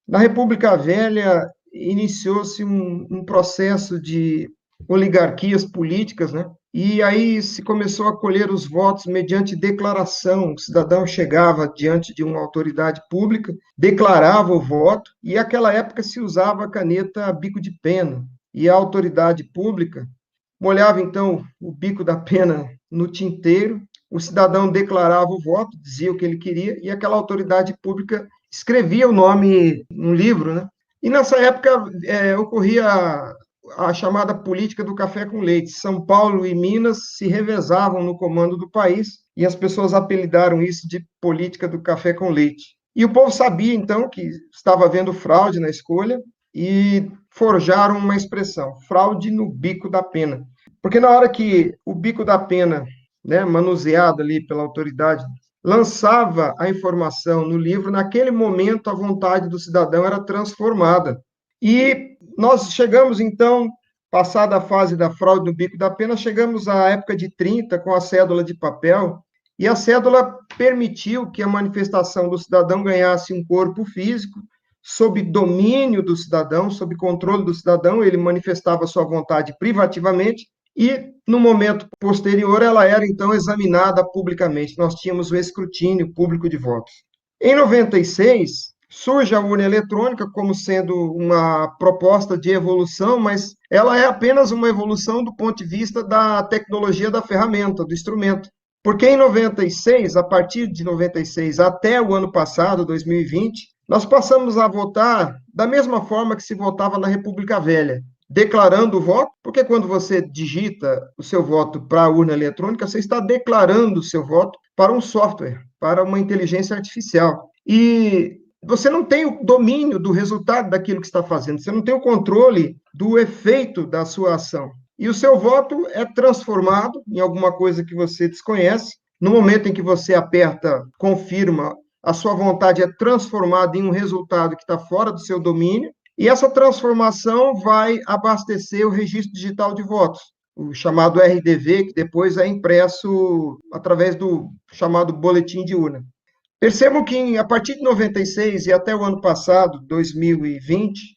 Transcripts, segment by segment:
Na República Velha, iniciou-se um processo de oligarquias políticas, né? E aí se começou a colher os votos mediante declaração. O cidadão chegava diante de uma autoridade pública, declarava o voto, e naquela época se usava a caneta bico de pena. E a autoridade pública molhava então o bico da pena no tinteiro, o cidadão declarava o voto, dizia o que ele queria, e aquela autoridade pública escrevia o nome no livro, né? E nessa época ocorria a chamada política do café com leite. São Paulo e Minas se revezavam no comando do país e as pessoas apelidaram isso de política do café com leite. E o povo sabia, então, que estava havendo fraude na escolha e forjaram uma expressão, fraude no bico da pena. Porque na hora que o bico da pena, né, manuseado ali pela autoridade, lançava a informação no livro, naquele momento a vontade do cidadão era transformada. E nós chegamos, então, passada a fase da fraude no bico da pena, chegamos à época de 30, com a cédula de papel, e a cédula permitiu que a manifestação do cidadão ganhasse um corpo físico, sob domínio do cidadão, sob controle do cidadão, ele manifestava sua vontade privativamente, e no momento posterior ela era então examinada publicamente. Nós tínhamos o escrutínio público de votos. Em 96, surge a urna eletrônica como sendo uma proposta de evolução, mas ela é apenas uma evolução do ponto de vista da tecnologia da ferramenta, do instrumento. Porque em 96, a partir de 96 até o ano passado, 2020, nós passamos a votar da mesma forma que se votava na República Velha, declarando o voto, porque quando você digita o seu voto para a urna eletrônica, você está declarando o seu voto para um software, para uma inteligência artificial. E você não tem o domínio do resultado daquilo que está fazendo, você não tem o controle do efeito da sua ação. E o seu voto é transformado em alguma coisa que você desconhece. No momento em que você aperta confirma, a sua vontade é transformada em um resultado que está fora do seu domínio, e essa transformação vai abastecer o registro digital de votos, o chamado RDV, que depois é impresso através do chamado boletim de urna. Percebam que a partir de 96 e até o ano passado, 2020,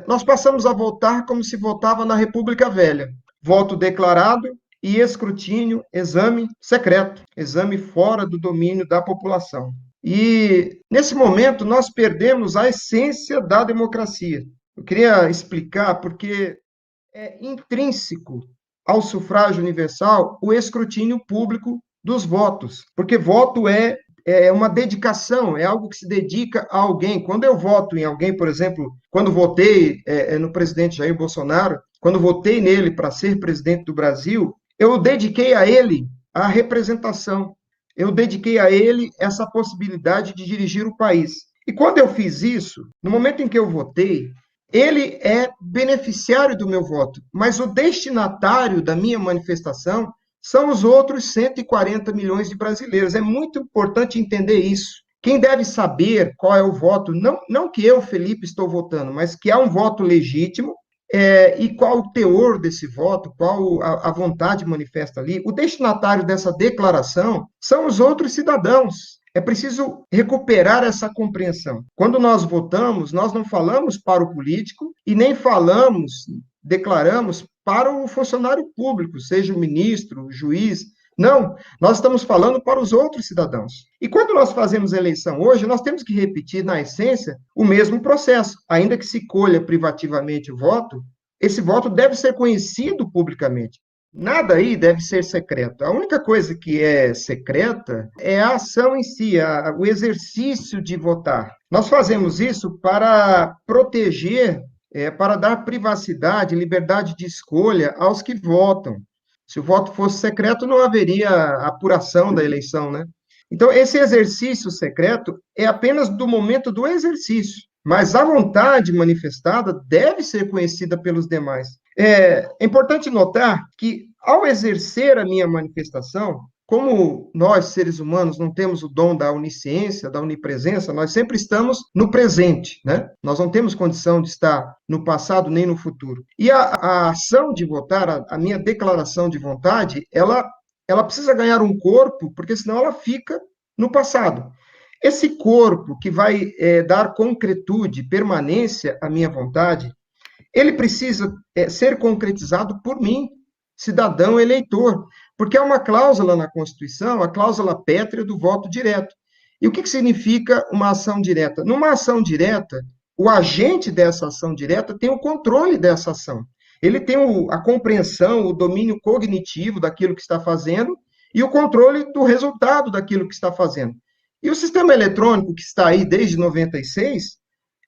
nós passamos a votar como se votava na República Velha. Voto declarado e escrutínio, exame secreto, exame fora do domínio da população. E, nesse momento, nós perdemos a essência da democracia. Eu queria explicar porque é intrínseco ao sufrágio universal o escrutínio público dos votos, porque voto é uma dedicação, é algo que se dedica a alguém. Quando eu voto em alguém, por exemplo, quando votei no presidente Jair Bolsonaro, quando votei nele para ser presidente do Brasil, eu dediquei a ele a representação, eu dediquei a ele essa possibilidade de dirigir o país. E quando eu fiz isso, no momento em que eu votei, ele é beneficiário do meu voto, mas o destinatário da minha manifestação são os outros 140 milhões de brasileiros. É muito importante entender isso. Quem deve saber qual é o voto, não que eu, Felipe, estou votando, mas que há um voto legítimo, e qual o teor desse voto, qual a vontade manifesta ali. O destinatário dessa declaração são os outros cidadãos. É preciso recuperar essa compreensão. Quando nós votamos, nós não falamos para o político e nem declaramos para o funcionário público, seja o ministro, o juiz. Não, nós estamos falando para os outros cidadãos. E quando nós fazemos eleição hoje, nós temos que repetir, na essência, o mesmo processo. Ainda que se colha privativamente o voto, esse voto deve ser conhecido publicamente. Nada aí deve ser secreto. A única coisa que é secreta é a ação em si, o exercício de votar. Nós fazemos isso para proteger, para dar privacidade, liberdade de escolha aos que votam. Se o voto fosse secreto, não haveria apuração da eleição, né? Então, esse exercício secreto é apenas do momento do exercício, mas a vontade manifestada deve ser conhecida pelos demais. É importante notar que, ao exercer a minha manifestação, como nós, seres humanos, não temos o dom da onisciência, da onipresença, nós sempre estamos no presente, né? Nós não temos condição de estar no passado nem no futuro. E a ação de votar, a minha declaração de vontade, ela precisa ganhar um corpo, porque senão ela fica no passado. Esse corpo que vai dar concretude, permanência à minha vontade, ele precisa ser concretizado por mim, cidadão eleitor, porque há uma cláusula na Constituição, a cláusula pétrea do voto direto. E o que significa uma ação direta? Numa ação direta, o agente dessa ação direta tem o controle dessa ação. Ele tem a compreensão, o domínio cognitivo daquilo que está fazendo e o controle do resultado daquilo que está fazendo. E o sistema eletrônico, que está aí desde 96,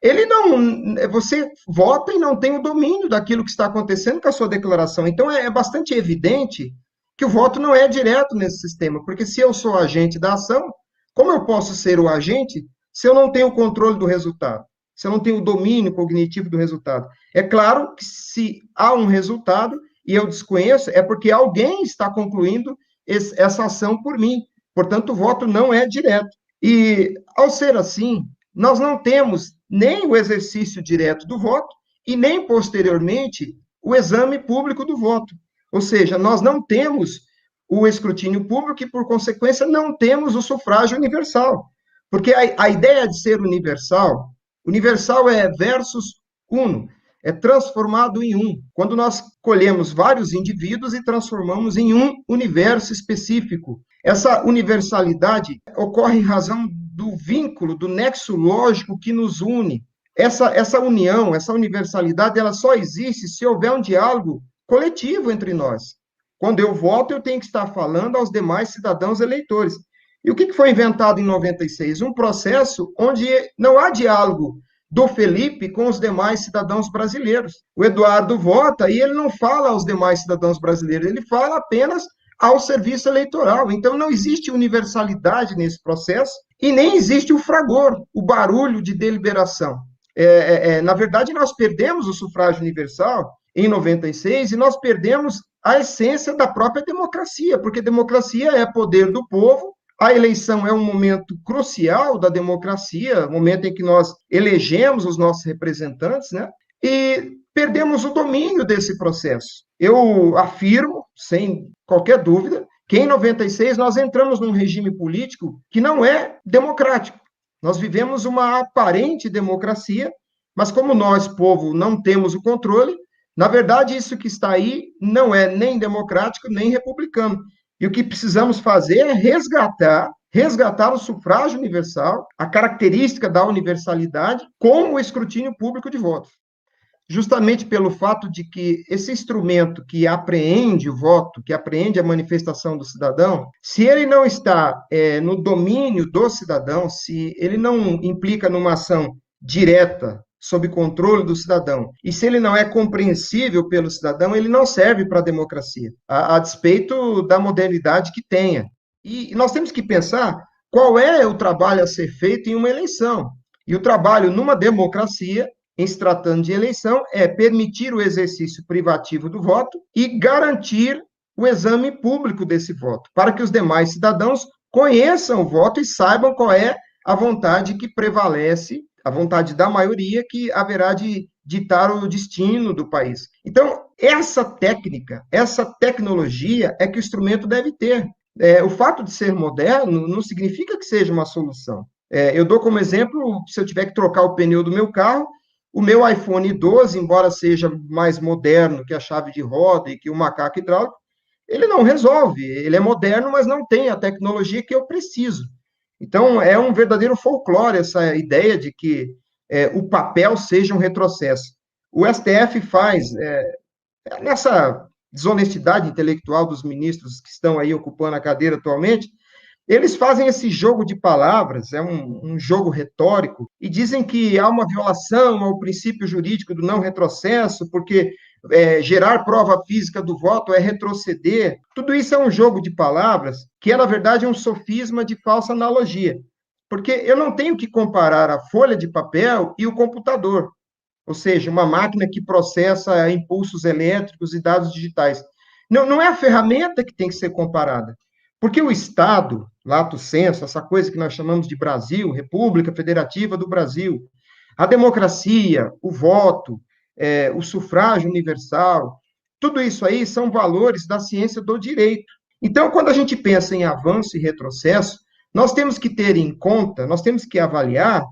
ele não. Você vota e não tem o domínio daquilo que está acontecendo com a sua declaração. Então, é bastante evidente que o voto não é direto nesse sistema, porque se eu sou agente da ação, como eu posso ser o agente se eu não tenho o controle do resultado? Se eu não tenho o domínio cognitivo do resultado? É claro que se há um resultado e eu desconheço, é porque alguém está concluindo essa ação por mim. Portanto, o voto não é direto. E, ao ser assim, nós não temos nem o exercício direto do voto e nem, posteriormente, o exame público do voto. Ou seja, nós não temos o escrutínio público e, por consequência, não temos o sufrágio universal. Porque a ideia de ser universal, universal é versus uno, é transformado em um. Quando nós colhemos vários indivíduos e transformamos em um universo específico. Essa universalidade ocorre em razão do vínculo, do nexo lógico que nos une. Essa união, essa universalidade, ela só existe se houver um diálogo coletivo entre nós. Quando eu voto, eu tenho que estar falando aos demais cidadãos eleitores. E o que foi inventado em 96? Um processo onde não há diálogo do Felipe com os demais cidadãos brasileiros. O Eduardo vota e ele não fala aos demais cidadãos brasileiros, ele fala apenas ao serviço eleitoral. Então, não existe universalidade nesse processo e nem existe o fragor, o barulho de deliberação. Na verdade, nós perdemos o sufrágio universal em 96 e nós perdemos a essência da própria democracia, porque democracia é poder do povo. A eleição é um momento crucial da democracia, o momento em que nós elegemos os nossos representantes, né? E perdemos o domínio desse processo. Eu afirmo, sem qualquer dúvida, que em 96 nós entramos num regime político que não é democrático. Nós vivemos uma aparente democracia, mas como nós, povo, não temos o controle, na verdade, isso que está aí não é nem democrático, nem republicano. E o que precisamos fazer é resgatar o sufrágio universal, a característica da universalidade, com o escrutínio público de votos. Justamente pelo fato de que esse instrumento que apreende o voto, que apreende a manifestação do cidadão, se ele não está no domínio do cidadão, se ele não implica numa ação direta, sob controle do cidadão, e se ele não é compreensível pelo cidadão, ele não serve para a democracia, a despeito da modernidade que tenha. E nós temos que pensar qual é o trabalho a ser feito em uma eleição. E o trabalho numa democracia, em se tratando de eleição, é permitir o exercício privativo do voto e garantir o exame público desse voto, para que os demais cidadãos conheçam o voto e saibam qual é a vontade que prevalece, a vontade da maioria que haverá de ditar o destino do país. Então, essa técnica, essa tecnologia é que o instrumento deve ter. O fato de ser moderno não significa que seja uma solução. Eu dou como exemplo, se eu tiver que trocar o pneu do meu carro, o meu iPhone 12, embora seja mais moderno que a chave de roda e que o macaco hidráulico, ele não resolve. Ele é moderno, mas não tem a tecnologia que eu preciso. Então, é um verdadeiro folclore essa ideia de que o papel seja um retrocesso. O STF faz, nessa desonestidade intelectual dos ministros que estão aí ocupando a cadeira atualmente, eles fazem esse jogo de palavras, é um jogo retórico, e dizem que há uma violação ao princípio jurídico do não retrocesso, porque gerar prova física do voto é retroceder. Tudo isso é um jogo de palavras que é, na verdade, um sofisma de falsa analogia. Porque eu não tenho que comparar a folha de papel e o computador, ou seja, uma máquina que processa impulsos elétricos e dados digitais. Não é a ferramenta que tem que ser comparada. Porque o Estado, lato sensu, essa coisa que nós chamamos de Brasil, República Federativa do Brasil, a democracia, o voto, o sufrágio universal, tudo isso aí são valores da ciência do direito. Então, quando a gente pensa em avanço e retrocesso, nós temos que ter em conta, nós temos que avaliar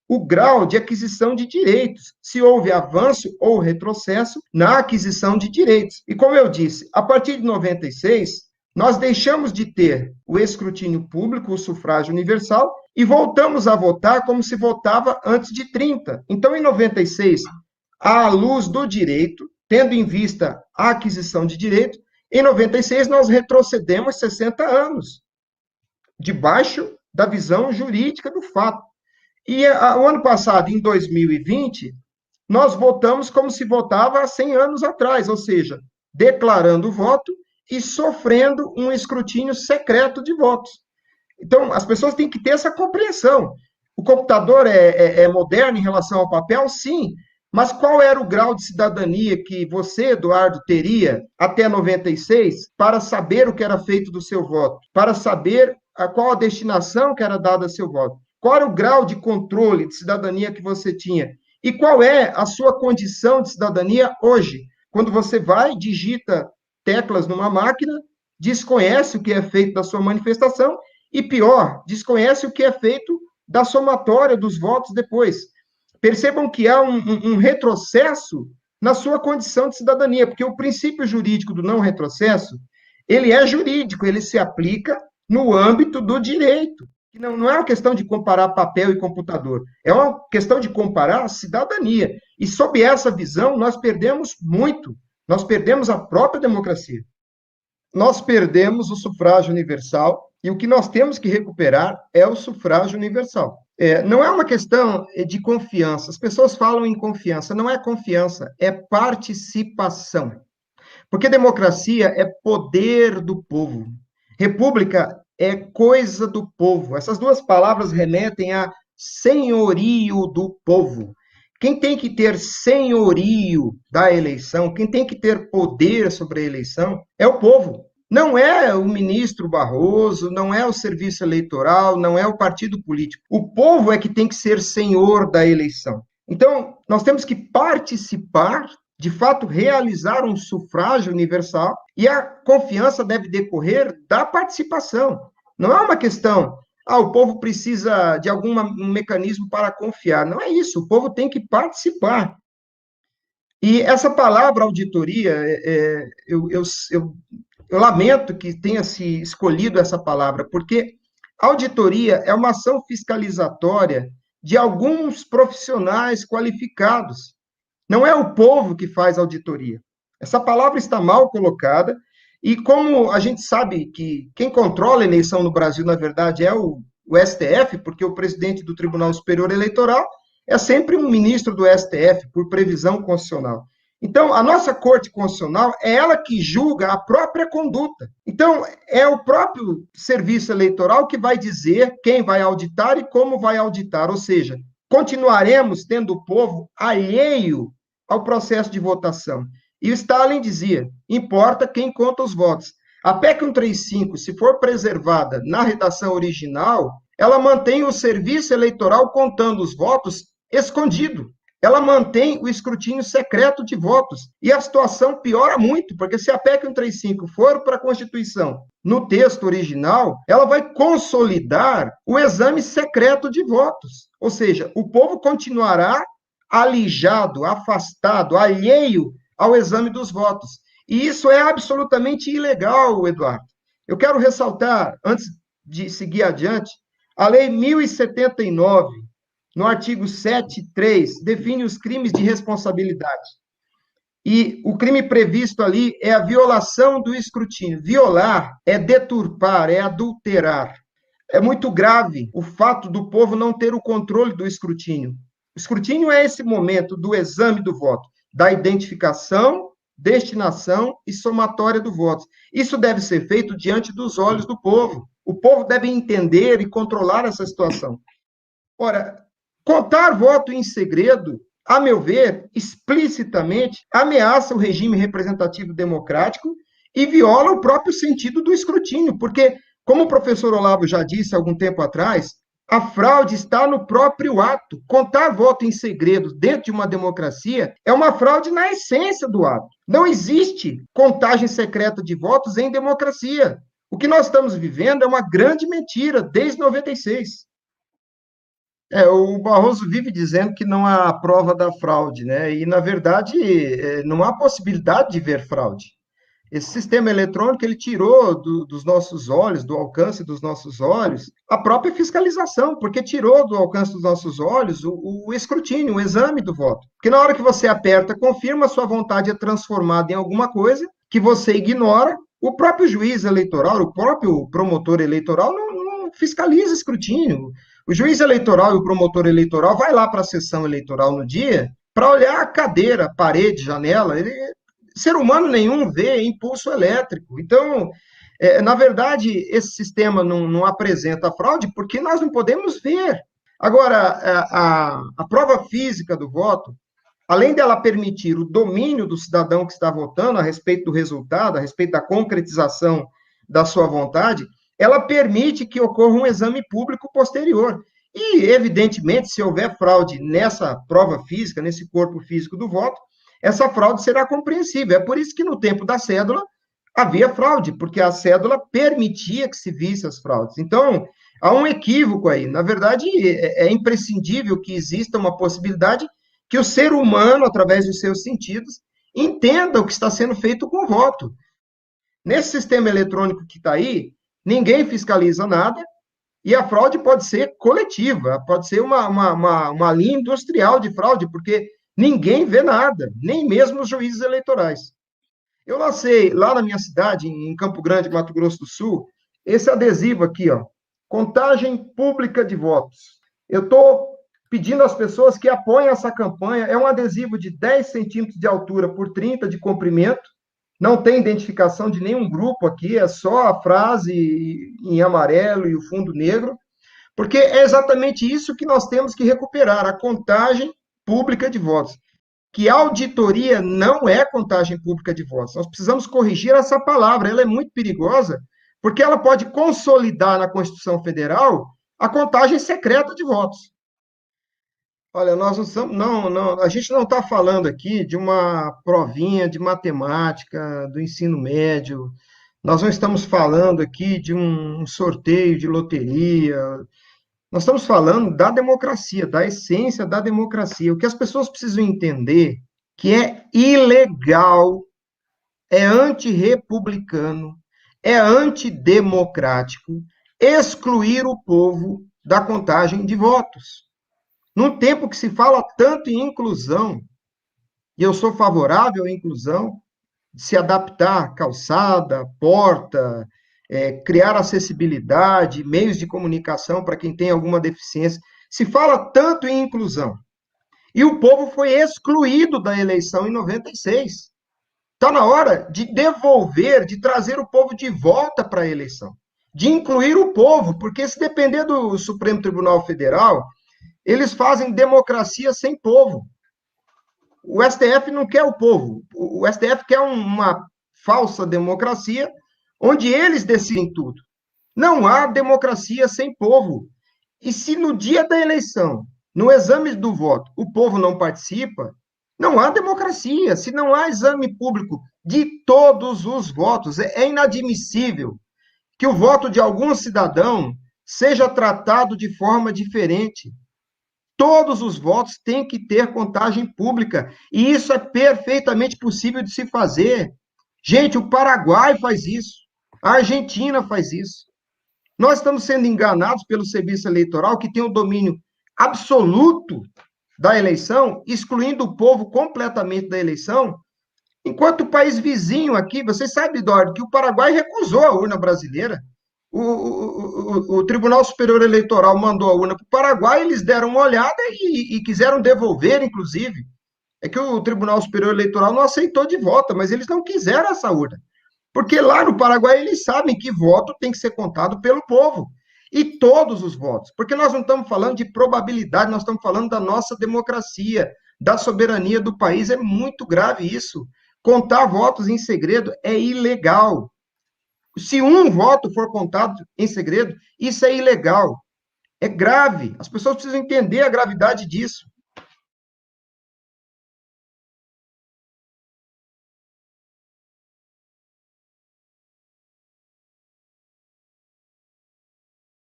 o grau de aquisição de direitos, se houve avanço ou retrocesso na aquisição de direitos. E como eu disse, a partir de 96, nós deixamos de ter o escrutínio público, o sufrágio universal, e voltamos a votar como se votava antes de 30. Então, em 96, à luz do direito, tendo em vista a aquisição de direito, em 96 nós retrocedemos 60 anos, debaixo da visão jurídica do fato. E o ano passado, em 2020, nós votamos como se votava há 100 anos atrás, ou seja, declarando o voto e sofrendo um escrutínio secreto de votos. Então, as pessoas têm que ter essa compreensão. O computador é moderno em relação ao papel? Sim. Mas qual era o grau de cidadania que você, Eduardo, teria até 96 para saber o que era feito do seu voto? Para saber qual a destinação que era dada ao seu voto? Qual era o grau de controle de cidadania que você tinha? E qual é a sua condição de cidadania hoje? Quando você vai, digita teclas numa máquina, desconhece o que é feito da sua manifestação e, pior, desconhece o que é feito da somatória dos votos depois. Percebam que há um retrocesso na sua condição de cidadania, porque o princípio jurídico do não retrocesso, ele é jurídico, ele se aplica no âmbito do direito. Não é uma questão de comparar papel e computador, é uma questão de comparar a cidadania. E sob essa visão, nós perdemos muito, nós perdemos a própria democracia. Nós perdemos o sufrágio universal e o que nós temos que recuperar é o sufrágio universal. Não é uma questão de confiança. As pessoas falam em confiança. Não é confiança, é participação. Porque democracia é poder do povo. República é coisa do povo. Essas duas palavras remetem a senhorio do povo. Quem tem que ter senhorio da eleição, quem tem que ter poder sobre a eleição, é o povo. Não é o ministro Barroso, não é o serviço eleitoral, não é o partido político. O povo é que tem que ser senhor da eleição. Então, nós temos que participar, de fato, realizar um sufrágio universal, e a confiança deve decorrer da participação. Não é uma questão, o povo precisa de algum mecanismo para confiar. Não é isso, o povo tem que participar. E essa palavra auditoria, eu lamento que tenha se escolhido essa palavra, porque auditoria é uma ação fiscalizatória de alguns profissionais qualificados. Não é o povo que faz auditoria. Essa palavra está mal colocada, e como a gente sabe que quem controla a eleição no Brasil, na verdade, é o STF, porque o presidente do Tribunal Superior Eleitoral é sempre um ministro do STF, por previsão constitucional. Então, a nossa Corte Constitucional é ela que julga a própria conduta. Então, é o próprio Serviço Eleitoral que vai dizer quem vai auditar e como vai auditar. Ou seja, continuaremos tendo o povo alheio ao processo de votação. E o Stalin dizia, importa quem conta os votos. A PEC 135, se for preservada na redação original, ela mantém o serviço eleitoral contando os votos escondido. Ela mantém o escrutínio secreto de votos. E a situação piora muito, porque se a PEC 135 for para a Constituição no texto original, ela vai consolidar o exame secreto de votos. Ou seja, o povo continuará alijado, afastado, alheio ao exame dos votos. E isso é absolutamente ilegal, Eduardo. Eu quero ressaltar, antes de seguir adiante, a Lei 1079, no artigo 7.3, define os crimes de responsabilidade. E o crime previsto ali é a violação do escrutínio. Violar é deturpar, é adulterar. É muito grave o fato do povo não ter o controle do escrutínio. O escrutínio é esse momento do exame do voto, da identificação, destinação e somatória do voto. Isso deve ser feito diante dos olhos do povo. O povo deve entender e controlar essa situação. Ora, contar voto em segredo, a meu ver, explicitamente ameaça o regime representativo democrático e viola o próprio sentido do escrutínio, porque, como o professor Olavo já disse há algum tempo atrás, a fraude está no próprio ato. Contar voto em segredo dentro de uma democracia é uma fraude na essência do ato. Não existe contagem secreta de votos em democracia. O O que nós estamos vivendo é uma grande mentira desde 96. O Barroso vive dizendo que não há prova da fraude, né? E, na verdade, não há possibilidade de ver fraude. Esse sistema eletrônico, ele tirou dos nossos olhos, do alcance dos nossos olhos, a própria fiscalização, porque tirou do alcance dos nossos olhos o escrutínio, o exame do voto. Porque na hora que você aperta, confirma, sua vontade é transformada em alguma coisa que você ignora, o próprio juiz eleitoral, o próprio promotor eleitoral não fiscaliza escrutínio. O juiz eleitoral e o promotor eleitoral vai lá para a sessão eleitoral no dia para olhar a cadeira, parede, janela. Ser humano nenhum vê impulso elétrico. Então, na verdade, esse sistema não apresenta fraude porque nós não podemos ver. Agora, a prova física do voto, além dela permitir o domínio do cidadão que está votando a respeito do resultado, a respeito da concretização da sua vontade, ela permite que ocorra um exame público posterior. E, evidentemente, se houver fraude nessa prova física, nesse corpo físico do voto, essa fraude será compreensível. É por isso que no tempo da cédula havia fraude, porque a cédula permitia que se visse as fraudes. Então, há um equívoco aí. Na verdade, é imprescindível que exista uma possibilidade que o ser humano, através dos seus sentidos, entenda o que está sendo feito com o voto. Nesse sistema eletrônico que está aí, ninguém fiscaliza nada, e a fraude pode ser coletiva, pode ser uma linha industrial de fraude, porque ninguém vê nada, nem mesmo os juízes eleitorais. Eu lancei lá na minha cidade, em Campo Grande, Mato Grosso do Sul, esse adesivo aqui, ó, contagem pública de votos. Eu estou pedindo às pessoas que apoiem essa campanha. É um adesivo de 10 centímetros de altura por 30 de comprimento. Não tem identificação de nenhum grupo aqui, é só a frase em amarelo e o fundo negro, porque é exatamente isso que nós temos que recuperar, a contagem pública de votos. Que auditoria não é contagem pública de votos. Nós precisamos corrigir essa palavra, ela é muito perigosa, porque ela pode consolidar na Constituição Federal a contagem secreta de votos. Olha, nós não estamos, a gente não está falando aqui de uma provinha de matemática do ensino médio, nós não estamos falando aqui de um sorteio de loteria, nós estamos falando da democracia, da essência da democracia. O que as pessoas precisam entender que é ilegal, é antirrepublicano, é antidemocrático excluir o povo da contagem de votos. Num tempo que se fala tanto em inclusão, e eu sou favorável à inclusão, de se adaptar calçada, porta, criar acessibilidade, meios de comunicação para quem tem alguma deficiência. Se fala tanto em inclusão. E o povo foi excluído da eleição em 96. Está na hora de devolver, de trazer o povo de volta para a eleição, de incluir o povo, porque se depender do Supremo Tribunal Federal, eles fazem democracia sem povo. O STF não quer o povo. O STF quer uma falsa democracia, onde eles decidem tudo. Não há democracia sem povo. E se no dia da eleição, no exame do voto, o povo não participa, não há democracia. Se não há exame público de todos os votos, é inadmissível que o voto de algum cidadão seja tratado de forma diferente. Todos os votos têm que ter contagem pública, e isso é perfeitamente possível de se fazer. Gente, o Paraguai faz isso, a Argentina faz isso. Nós estamos sendo enganados pelo serviço eleitoral, que tem o domínio absoluto da eleição, excluindo o povo completamente da eleição, enquanto o país vizinho aqui, vocês sabem, Eduardo, que o Paraguai recusou a urna brasileira. O Tribunal Superior Eleitoral mandou a urna para o Paraguai, eles deram uma olhada e quiseram devolver, inclusive. É que o Tribunal Superior Eleitoral não aceitou de volta, mas eles não quiseram essa urna. Porque lá no Paraguai eles sabem que voto tem que ser contado pelo povo. E todos os votos. Porque nós não estamos falando de probabilidade, nós estamos falando da nossa democracia, da soberania do país. É muito grave isso. Contar votos em segredo é ilegal. Se um voto for contado em segredo, isso é ilegal. É grave. As pessoas precisam entender a gravidade disso.